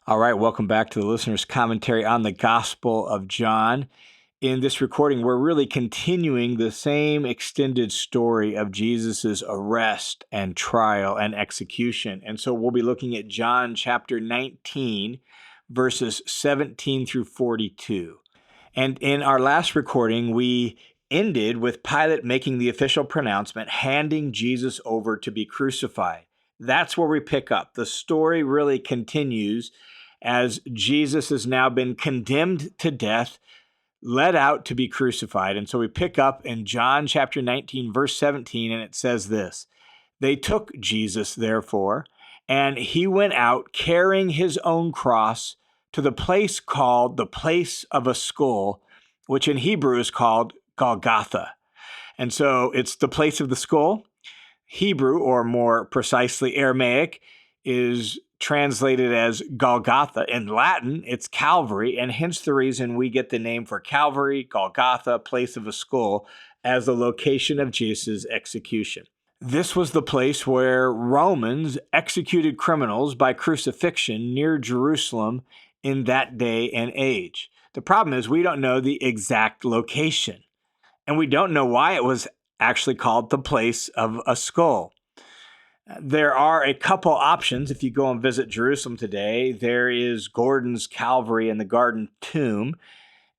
All right, welcome back to the listener's commentary on the Gospel of John. In this recording, we're really continuing the same extended story of Jesus's arrest and trial and execution. And so we'll be looking at John chapter 19, verses 17 through 42. And in our last recording, we ended with Pilate making the official pronouncement, handing Jesus over to be crucified. That's where we pick up. The story really continues as Jesus has now been condemned to death, led out to be crucified. And so we pick up in John chapter 19, verse 17, and it says this: "They took Jesus, therefore, and he went out carrying his own cross to the place called the place of a skull, which in Hebrew is called Golgotha." And so it's the place of the skull. Hebrew, or more precisely Aramaic, is translated as Golgotha. In Latin, it's Calvary, and hence the reason we get the name for Calvary, Golgotha, place of a skull, as the location of Jesus' execution. This was the place where Romans executed criminals by crucifixion near Jerusalem in that day and age. The problem is we don't know the exact location, and we don't know why it was actually called the place of a skull. There are a couple options. If you go and visit Jerusalem today, there is Gordon's Calvary and the Garden Tomb,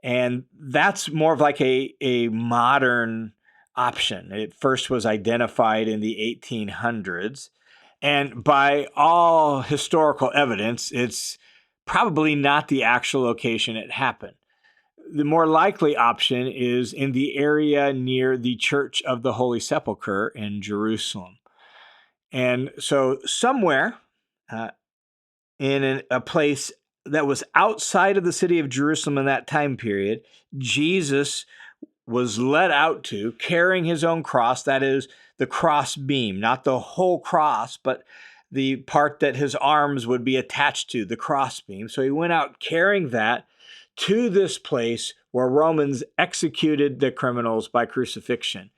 and that's more of like a modern option. It first was identified in the 1800s, and by all historical evidence, it's probably not the actual location it happened. The more likely option is in the area near the Church of the Holy Sepulchre in Jerusalem. And so somewhere in a place that was outside of the city of Jerusalem in that time period, Jesus was led out to carrying his own cross, that is the cross beam, not the whole cross, but the part that his arms would be attached to, the cross beam. So he went out carrying that to this place where Romans executed the criminals by crucifixion.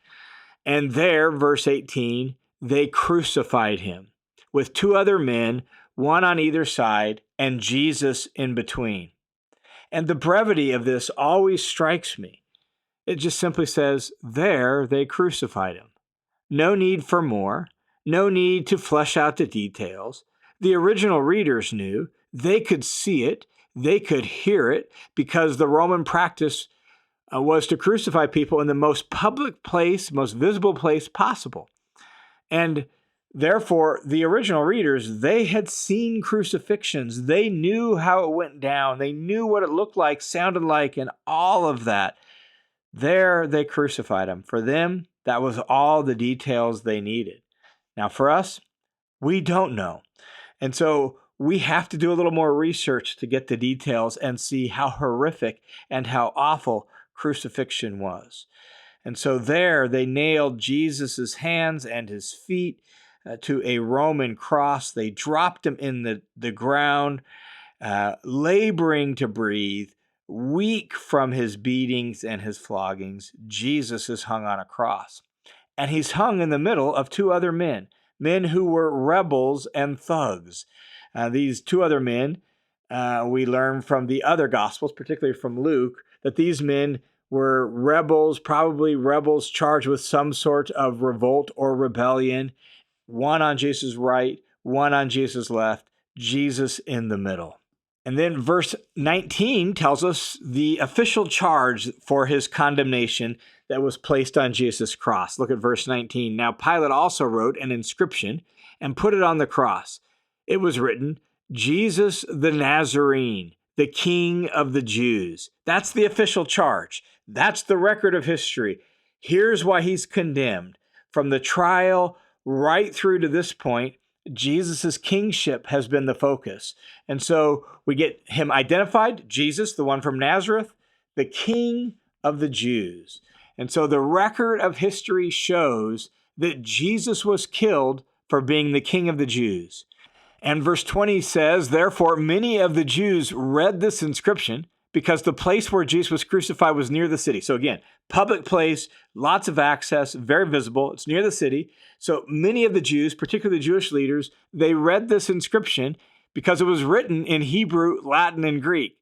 And there, verse 18, they crucified him with two other men, one on either side, and Jesus in between. And the brevity of this always strikes me. It just simply says, there they crucified him. No need for more. No need to flesh out the details. The original readers knew. They could see it. They could hear it, because the Roman practice was to crucify people in the most public place, most visible place possible. And therefore, the original readers, they had seen crucifixions. They knew how it went down. They knew what it looked like, sounded like, and all of that. There they crucified him. For them, that was all the details they needed. Now, for us, we don't know. And so we have to do a little more research to get the details and see how horrific and how awful crucifixion was. And so there they nailed Jesus' hands and his feet to a Roman cross. They dropped him in the ground, laboring to breathe, weak from his beatings and his floggings. Jesus is hung on a cross. And he's hung in the middle of two other men who were rebels and thugs. These two other men, we learn from the other Gospels, particularly from Luke, that these men were rebels, probably rebels charged with some sort of revolt or rebellion. One on Jesus' right, one on Jesus' left, Jesus in the middle. And then verse 19 tells us the official charge for his condemnation that was placed on Jesus' cross. Look at verse 19. Now Pilate also wrote an inscription and put it on the cross. It was written, "Jesus the Nazarene, the King of the Jews." That's the official charge. That's the record of history. Here's why he's condemned. From the trial right through to this point, Jesus' kingship has been the focus. And so we get him identified, Jesus, the one from Nazareth, the King of the Jews. And so the record of history shows that Jesus was killed for being the King of the Jews. And verse 20 says, therefore, many of the Jews read this inscription because the place where Jesus was crucified was near the city. So again, public place, lots of access, very visible. It's near the city. So many of the Jews, particularly the Jewish leaders, they read this inscription because it was written in Hebrew, Latin, and Greek,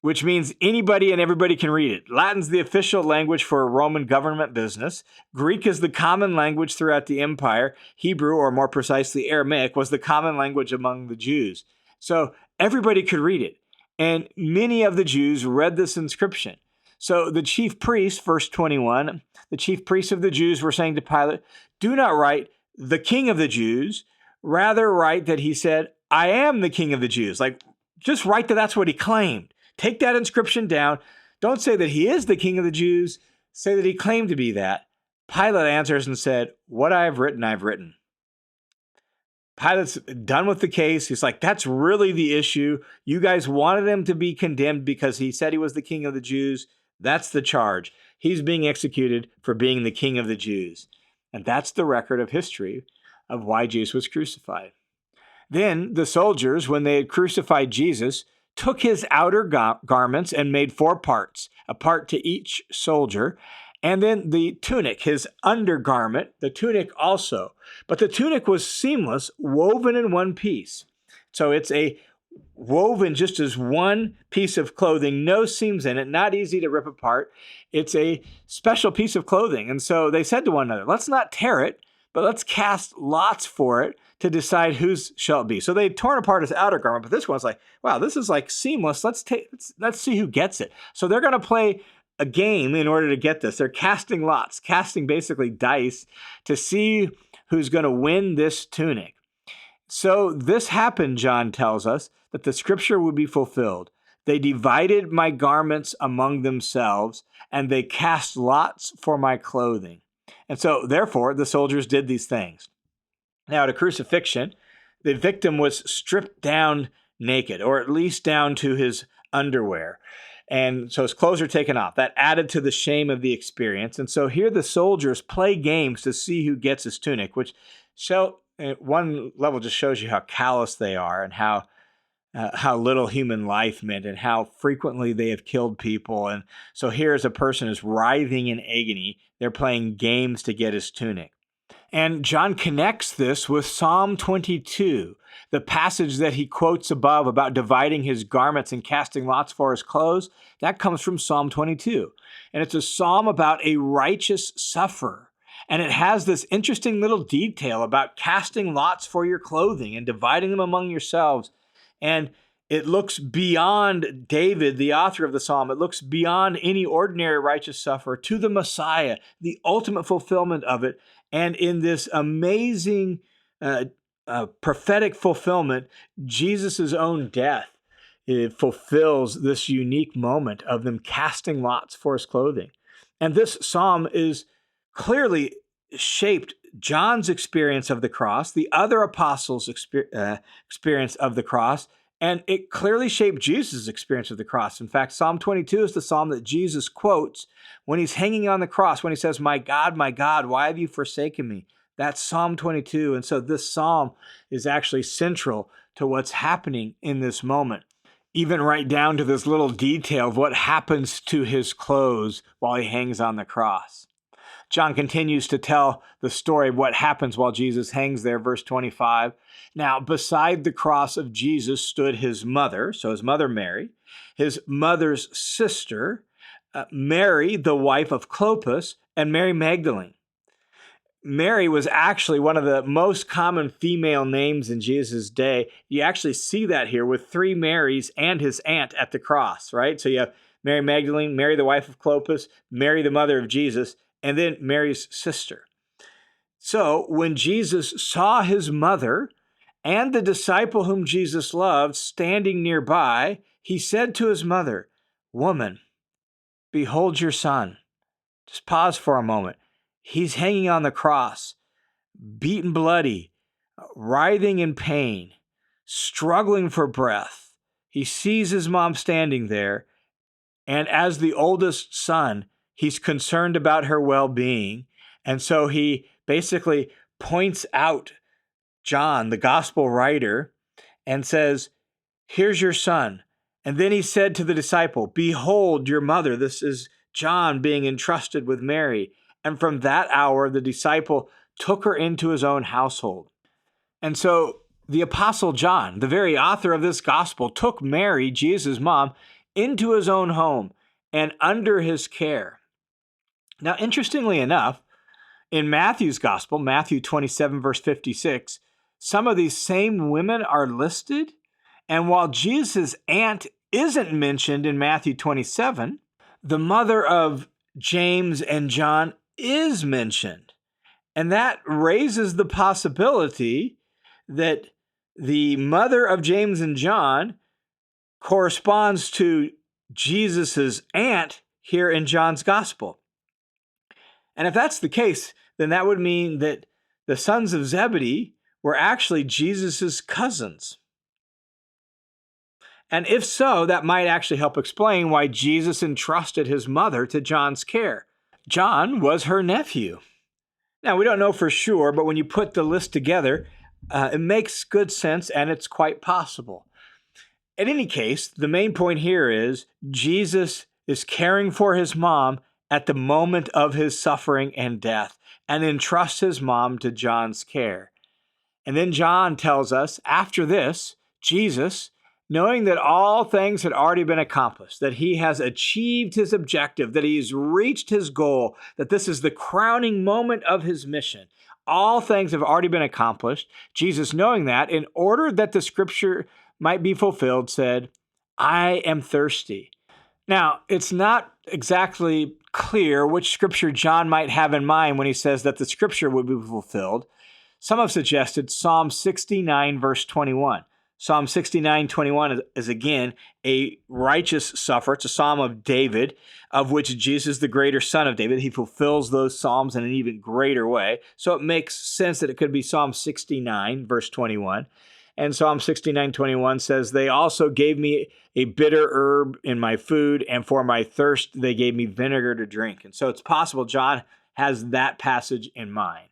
which means anybody and everybody can read it. Latin's the official language for Roman government business. Greek is the common language throughout the empire. Hebrew, or more precisely Aramaic, was the common language among the Jews. So everybody could read it. And many of the Jews read this inscription. So the chief priests, verse 21, the chief priests of the Jews were saying to Pilate, "Do not write the King of the Jews. Rather write that he said, 'I am the King of the Jews.'" Like, just write that that's what he claimed. Take that inscription down. Don't say that he is the King of the Jews. Say that he claimed to be that. Pilate answers and said, "What I have written, I've written." Pilate's done with the case. He's like, that's really the issue. You guys wanted him to be condemned because he said he was the King of the Jews. That's the charge. He's being executed for being the King of the Jews. And that's the record of history of why Jesus was crucified. Then the soldiers, when they had crucified Jesus, took his outer garments and made 4 parts, a part to each soldier, and then the tunic, his undergarment, the tunic also. But the tunic was seamless, woven in one piece. So it's a woven just as one piece of clothing, no seams in it, not easy to rip apart. It's a special piece of clothing. And so they said to one another, let's not tear it, but let's cast lots for it to decide whose shall it be. So they torn apart his outer garment, but this one's like, wow, this is like seamless. Let's see who gets it. So they're going to play a game in order to get this. They're casting lots, casting basically dice to see who's going to win this tunic. So this happened, John tells us, that the scripture would be fulfilled. They divided my garments among themselves, and they cast lots for my clothing. And so, therefore, the soldiers did these things. Now, at a crucifixion, the victim was stripped down naked, or at least down to his underwear. And so his clothes are taken off. That added to the shame of the experience. And so here the soldiers play games to see who gets his tunic, which at one level just shows you how callous they are and how little human life meant and how frequently they have killed people. And so here as a person is writhing in agony, they're playing games to get his tunic. And John connects this with Psalm 22, the passage that he quotes above about dividing his garments and casting lots for his clothes. That comes from Psalm 22. And it's a psalm about a righteous sufferer. And it has this interesting little detail about casting lots for your clothing and dividing them among yourselves. And it looks beyond David, the author of the psalm. It looks beyond any ordinary righteous sufferer to the Messiah, the ultimate fulfillment of it. And in this amazing prophetic fulfillment, Jesus' own death, it fulfills this unique moment of them casting lots for his clothing. And this psalm is clearly shaped John's experience of the cross, the other apostles' experience of the cross, and it clearly shaped Jesus' experience of the cross. In fact, Psalm 22 is the psalm that Jesus quotes when he's hanging on the cross, when he says, my God, why have you forsaken me?" That's Psalm 22. And so this psalm is actually central to what's happening in this moment, even right down to this little detail of what happens to his clothes while he hangs on the cross. John continues to tell the story of what happens while Jesus hangs there, verse 25. Now, beside the cross of Jesus stood his mother, so his mother Mary, his mother's sister, Mary, the wife of Clopas, and Mary Magdalene. Mary was actually one of the most common female names in Jesus' day. You actually see that here with 3 Marys and his aunt at the cross, right? So you have Mary Magdalene, Mary, the wife of Clopas, Mary, the mother of Jesus, and then Mary's sister. So when Jesus saw his mother and the disciple whom Jesus loved standing nearby, he said to his mother, "Woman, behold your son." Just pause for a moment. He's hanging on the cross, beaten bloody, writhing in pain, struggling for breath. He sees his mom standing there, and as the oldest son, he's concerned about her well-being. And so he basically points out John, the gospel writer, and says, "Here's your son." And then he said to the disciple, "Behold your mother." This is John being entrusted with Mary. And from that hour, the disciple took her into his own household. And so The Apostle John, the very author of this gospel, took Mary, Jesus' mom, into his own home and under his care. Now, interestingly enough, in Matthew's gospel, Matthew 27, verse 56, some of these same women are listed. And while Jesus' aunt isn't mentioned in Matthew 27, the mother of James and John is mentioned. And that raises the possibility that the mother of James and John corresponds to Jesus's aunt here in John's gospel. And if that's the case, then that would mean that the sons of Zebedee were actually Jesus's cousins. And if so, that might actually help explain why Jesus entrusted his mother to John's care. John was her nephew. Now, we don't know for sure, but when you put the list together, it makes good sense and it's quite possible. In any case, the main point here is Jesus is caring for his mom at the moment of his suffering and death and entrusts his mom to John's care. And then John tells us, after this, Jesus, knowing that all things had already been accomplished, that he has achieved his objective, that he's reached his goal, that this is the crowning moment of his mission. All things have already been accomplished. Jesus, knowing that, in order that the scripture might be fulfilled, said, I am thirsty. Now, it's not exactly clear which scripture John might have in mind when he says that the scripture would be fulfilled. Some have suggested Psalm 69, verse 21. Psalm 69:21 is again a righteous sufferer. It's a psalm of David, of which Jesus is the greater son of David. He fulfills those psalms in an even greater way. So it makes sense that it could be Psalm 69, verse 21. And Psalm 69:21 says, they also gave me a bitter herb in my food, and for my thirst they gave me vinegar to drink. And so it's possible John has that passage in mind.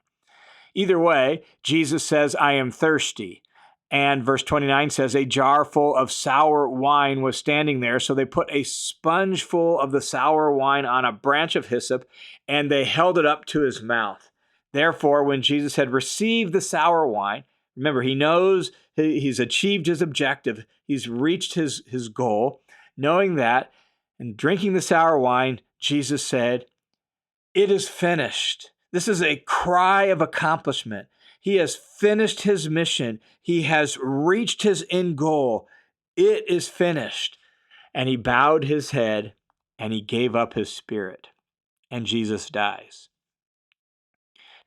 Either way, Jesus says, I am thirsty. And verse 29 says, a jar full of sour wine was standing there. So they put a sponge full of the sour wine on a branch of hyssop, and they held it up to his mouth. Therefore, when Jesus had received the sour wine, remember, he knows he's achieved his objective. He's reached his goal. Knowing that and drinking the sour wine, Jesus said, it is finished. This is a cry of accomplishment. He has finished his mission. He has reached his end goal. It is finished. And he bowed his head and he gave up his spirit. And Jesus dies.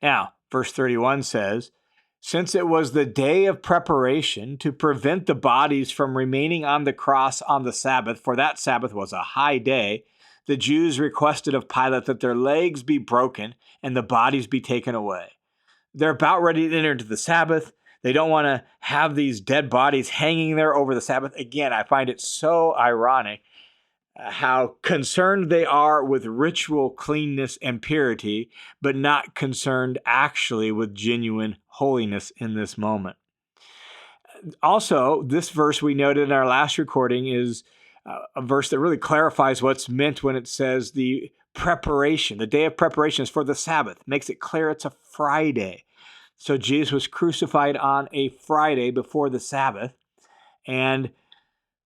Now, verse 31 says, since it was the day of preparation to prevent the bodies from remaining on the cross on the Sabbath, for that Sabbath was a high day, the Jews requested of Pilate that their legs be broken and the bodies be taken away. They're about ready to enter into the Sabbath. They don't want to have these dead bodies hanging there over the Sabbath. Again, I find it so ironic how concerned they are with ritual cleanness and purity, but not concerned actually with genuine holiness in this moment. Also, this verse we noted in our last recording is a verse that really clarifies what's meant when it says the preparation, the day of preparation is for the Sabbath. Makes it clear it's a Friday. So Jesus was crucified on a Friday before the Sabbath, and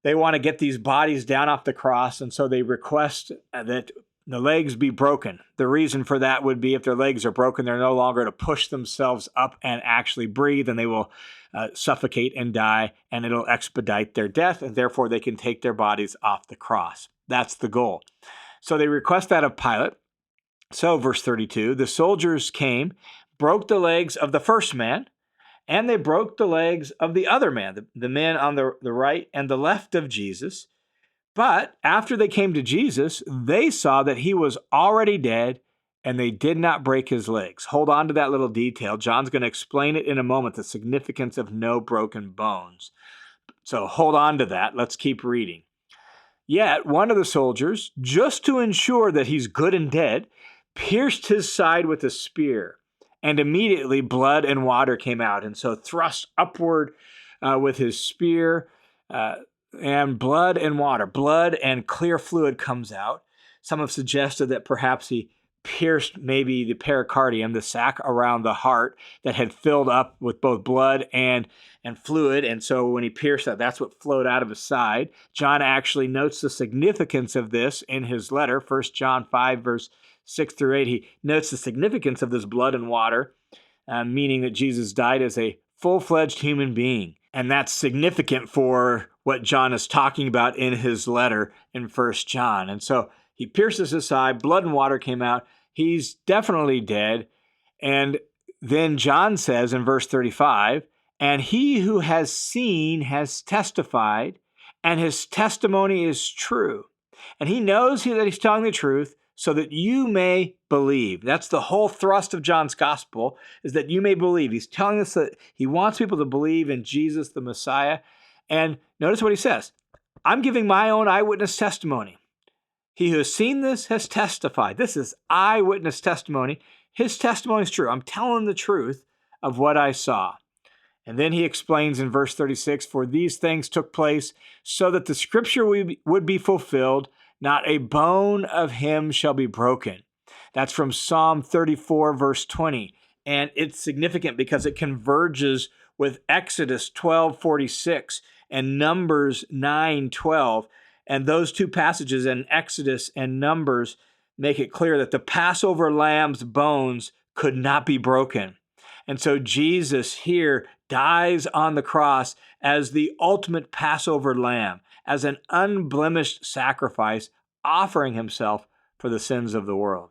they want to get these bodies down off the cross, and so they request that the legs be broken. The reason for that would be if their legs are broken, they're no longer to push themselves up and actually breathe, and they will suffocate and die, and it'll expedite their death, and therefore they can take their bodies off the cross. That's the goal. So they request that of Pilate. So, verse 32, the soldiers came, broke the legs of the first man, and they broke the legs of the other man, the men on the right and the left of Jesus. But after they came to Jesus, they saw that he was already dead, and they did not break his legs. Hold on to that little detail. John's going to explain it in a moment, the significance of no broken bones. So hold on to that. Let's keep reading. Yet one of the soldiers, just to ensure that he's good and dead, pierced his side with a spear. And immediately blood and water came out. And so thrust upward with his spear, and blood and water, blood and clear fluid comes out. Some have suggested that perhaps he pierced maybe the pericardium, the sac around the heart that had filled up with both blood and fluid. And so when he pierced that, that's what flowed out of his side. John actually notes the significance of this in his letter, 1 John 5, verse 6 through 8. He notes the significance of this blood and water, meaning that Jesus died as a full-fledged human being. And that's significant for what John is talking about in his letter in 1 John. And so he pierces his side, blood and water came out. He's definitely dead. And then John says in verse 35, and he who has seen has testified, and his testimony is true. And he knows that he's telling the truth so that you may believe. That's the whole thrust of John's gospel, is that you may believe. He's telling us that he wants people to believe in Jesus, the Messiah. And notice what he says. I'm giving my own eyewitness testimony. He who has seen this has testified. This is eyewitness testimony. His testimony is true. I'm telling the truth of what I saw. And then he explains in verse 36, for these things took place so that the scripture would be fulfilled, not a bone of him shall be broken. That's from Psalm 34, verse 20. And it's significant because it converges with Exodus 12:46 and Numbers 9:12. And those two passages in Exodus and Numbers make it clear that the Passover lamb's bones could not be broken. And so Jesus here dies on the cross as the ultimate Passover lamb, as an unblemished sacrifice, offering himself for the sins of the world.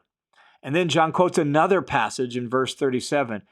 And then John quotes another passage in verse 37.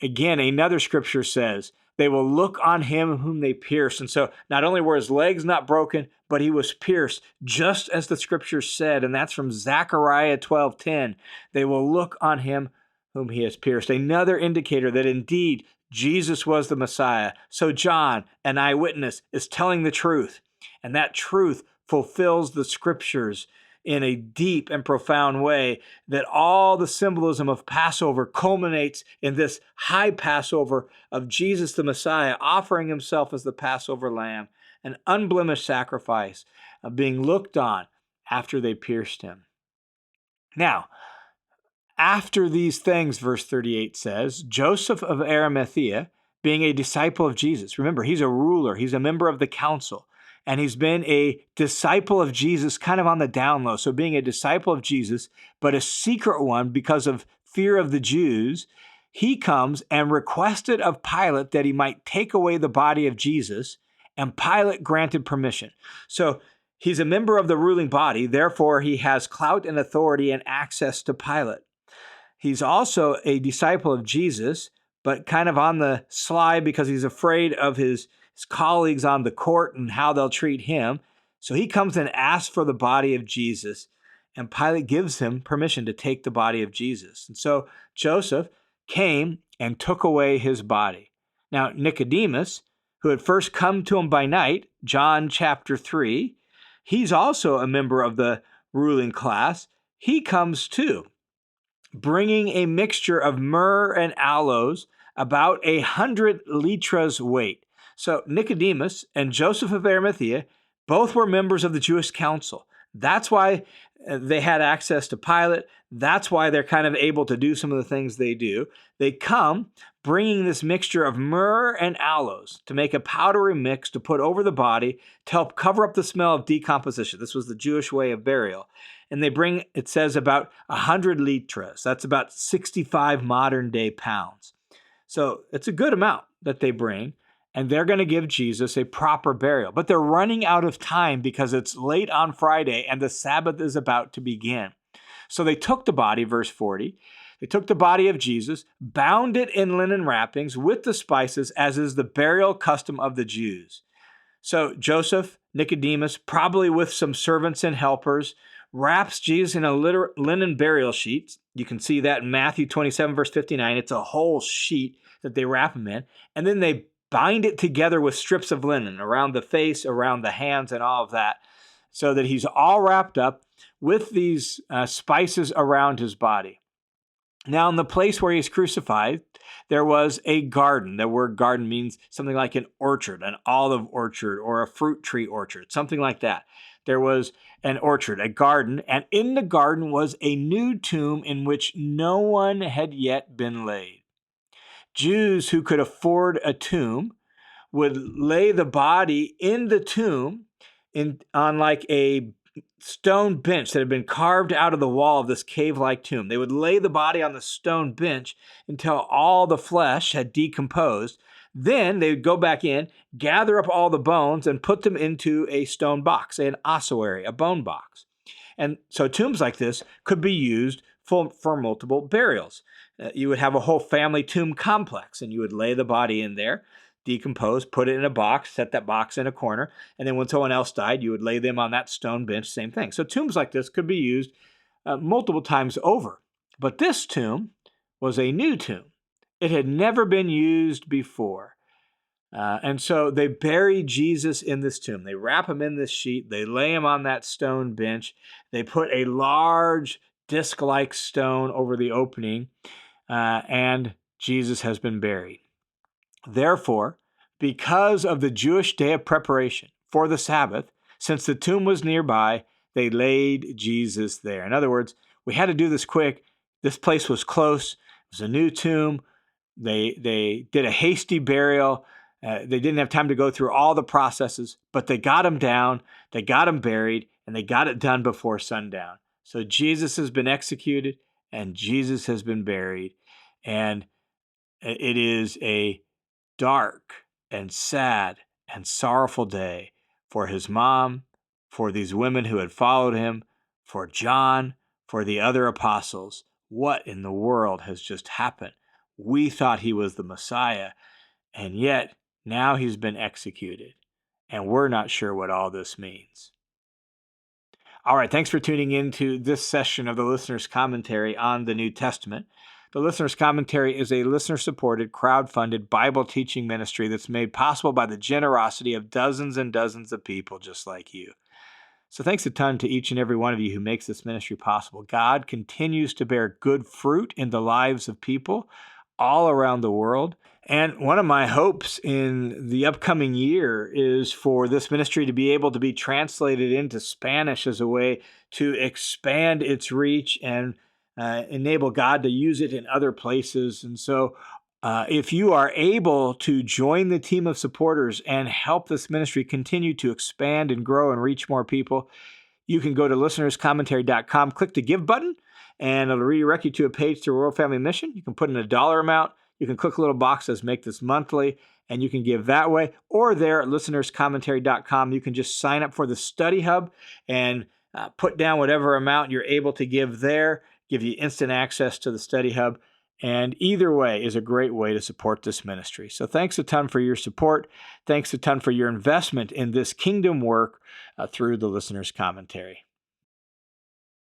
Again, another scripture says, they will look on him whom they pierced. And so not only were his legs not broken, but he was pierced, just as the scripture said. And that's from Zechariah 12:10. They will look on him whom he has pierced. Another indicator that indeed Jesus was the Messiah. So John, an eyewitness, is telling the truth. And that truth fulfills the scriptures in a deep and profound way, that all the symbolism of Passover culminates in this high Passover of Jesus the Messiah offering himself as the Passover lamb, an unblemished sacrifice of being looked on after they pierced him. Now, after these things, verse 38 says, Joseph of Arimathea, being a disciple of Jesus. Remember, he's a ruler. He's a member of the council. And he's been a disciple of Jesus kind of on the down low. So being a disciple of Jesus, but a secret one because of fear of the Jews, he comes and requested of Pilate that he might take away the body of Jesus, and Pilate granted permission. So he's a member of the ruling body, therefore he has clout and authority and access to Pilate. He's also a disciple of Jesus, but kind of on the sly because he's afraid of his colleagues on the court and how they'll treat him. So he comes and asks for the body of Jesus, and Pilate gives him permission to take the body of Jesus. And so Joseph came and took away his body. Now, Nicodemus, who had first come to him by night, John chapter 3, he's also a member of the ruling class. He comes too, bringing a mixture of myrrh and aloes, about 100 litras weight. So Nicodemus and Joseph of Arimathea both were members of the Jewish council. That's why they had access to Pilate. That's why they're kind of able to do some of the things they do. They come bringing this mixture of myrrh and aloes to make a powdery mix to put over the body to help cover up the smell of decomposition. This was the Jewish way of burial. And they bring, it says, about 100 litras. That's about 65 modern day pounds. So it's a good amount that they bring. And they're going to give Jesus a proper burial. But they're running out of time because it's late on Friday and the Sabbath is about to begin. So they took the body, verse 40, they took the body of Jesus, bound it in linen wrappings with the spices, as is the burial custom of the Jews. So Joseph, Nicodemus, probably with some servants and helpers, wraps Jesus in a linen burial sheet. You can see that in Matthew 27, verse 59. It's a whole sheet that they wrap him in. And then they bind it together with strips of linen around the face, around the hands, and all of that, so that he's all wrapped up with these spices around his body. Now, in the place where he's crucified, There was a garden. The word garden means something like an orchard, an olive orchard, or a fruit tree orchard, something like that. There was an orchard, a garden, and in the garden was a new tomb in which no one had yet been laid. Jews who could afford a tomb would lay the body in the tomb on like a stone bench that had been carved out of the wall of this cave-like tomb. They would lay the body on the stone bench until all the flesh had decomposed. Then they would go back in, gather up all the bones, and put them into a stone box, an ossuary, a bone box. And so tombs like this could be used for multiple burials. You would have a whole family tomb complex, and you would lay the body in there, decompose, put it in a box, set that box in a corner, and then when someone else died, you would lay them on that stone bench, same thing. So tombs like this could be used multiple times over. But this tomb was a new tomb. It had never been used before. And so they bury Jesus in this tomb. They wrap him in this sheet. They lay him on that stone bench. They put a large disc-like stone over the opening, and Jesus has been buried. Therefore, because of the Jewish day of preparation for the Sabbath, since the tomb was nearby, they laid Jesus there. In other words, we had to do this quick. This place was close. It was a new tomb. They did a hasty burial. They didn't have time to go through all the processes, but they got him down, they got him buried, and they got it done before sundown. So Jesus has been executed, and Jesus has been buried, and it is a dark and sad and sorrowful day for his mom, for these women who had followed him, for John, for the other apostles. What in the world has just happened? We thought he was the Messiah, and yet now he's been executed, and we're not sure what all this means. All right, thanks for tuning in to this session of the Listener's Commentary on the New Testament. The Listener's Commentary is a listener-supported, crowd-funded Bible teaching ministry that's made possible by the generosity of dozens and dozens of people just like you. So thanks a ton to each and every one of you who makes this ministry possible. God continues to bear good fruit in the lives of people all around the world. And one of my hopes in the upcoming year is for this ministry to be able to be translated into Spanish as a way to expand its reach and enable God to use it in other places. And so if you are able to join the team of supporters and help this ministry continue to expand and grow and reach more people, you can go to listenerscommentary.com, click the Give button, and it'll redirect you to a page to Royal Family Mission. You can put in a dollar amount. You can click a little box that says Make This Monthly, and you can give that way. Or there at listenerscommentary.com, you can just sign up for the Study Hub and put down whatever amount you're able to give there, give you instant access to the Study Hub. And either way is a great way to support this ministry. So thanks a ton for your support. Thanks a ton for your investment in this kingdom work through the Listener's Commentary.